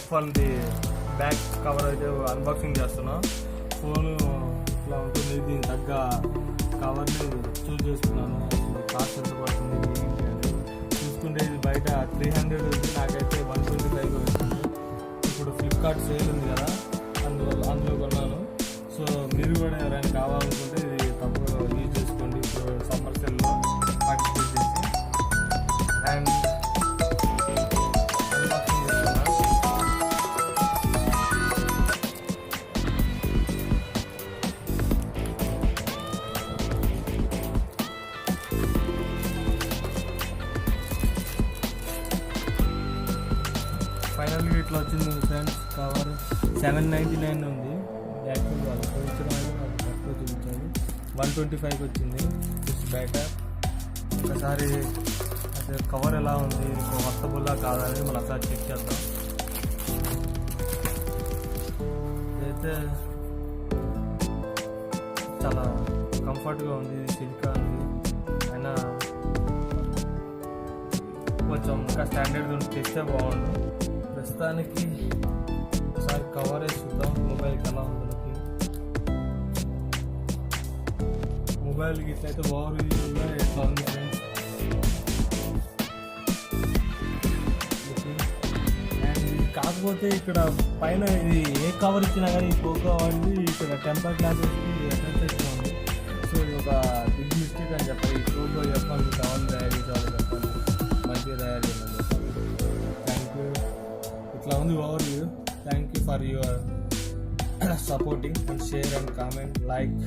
F1ది back cover అయితే unboxing చేస్తున్నా. Phone ఇట్లా ఉంటుంది, దీని తగ్గ కవర్ని చూస్ చేసుకున్నాను. కాస్ట్ ఎంత పడుతుంది ఏంటి అని చూసుకుంటే ఇది బయట 300 ఉంది, నాకైతే 125 వచ్చింది. ఇప్పుడు ఫ్లిప్కార్ట్ సేల్ ఉంది కదా, అందులో కొన్నాను. సో మీరు కూడా ఎవరైనా కావాలనుకుంటే ఇది తప్పకుండా యూజ్ చేసుకోండి. ఇప్పుడు సమ్మర్ సేల్లో పార్టిసిపేట్ చేసి అండ్ అన్బాక్సింగ్ చేస్తున్నా. ఫైనల్గా ఇట్లా వచ్చింది ఫ్రెండ్స్. కవర్ 799 ఉంది. యాక్చువల్ వాళ్ళు చూపించడం అయితే నాకు తక్కువ చూపించాలి. 125 వచ్చింది. జస్ట్ బయట ఒకసారి అదే కవర్ ఎలా ఉంది, వర్తబుల్లా కాదని మనం ఒకసారి చెక్ చేద్దాం. అయితే చాలా కంఫర్ట్గా ఉంది, సిల్కా ఉంది. అయినా కొంచెం ఇంకా స్టాండర్డ్ తెస్తే బాగుండు. ప్రస్తుతానికి ఒకసారి కవర్ వేసి చూద్దాం మొబైల్కి ఎలా ఉంది. మొబైల్కి ఇట్లయితే ఓవర్ ఎట్లా ఉంది ఫ్రెండ్స్. అండ్ ఇది కాకపోతే ఇక్కడ పైన ఇది ఏ కవర్ ఇచ్చినా కానీ ఈ పోకో ఉంది, ఇక్కడ టెంపర్ గ్లాసెస్కి ఎఫెక్ట్ ఉంది. సో ఇది ఒక బిగ్ మిస్టేక్ అని చెప్పాలి. ఈ పోకో F1 కవర్ తయారు చేసేవాళ్ళు చెప్పాలి, మంచిగా తయారు చేయమని చెప్పాలి. Thank you. ఇట్లా ఉంది over view. Thank you for your supporting and share and comment, like.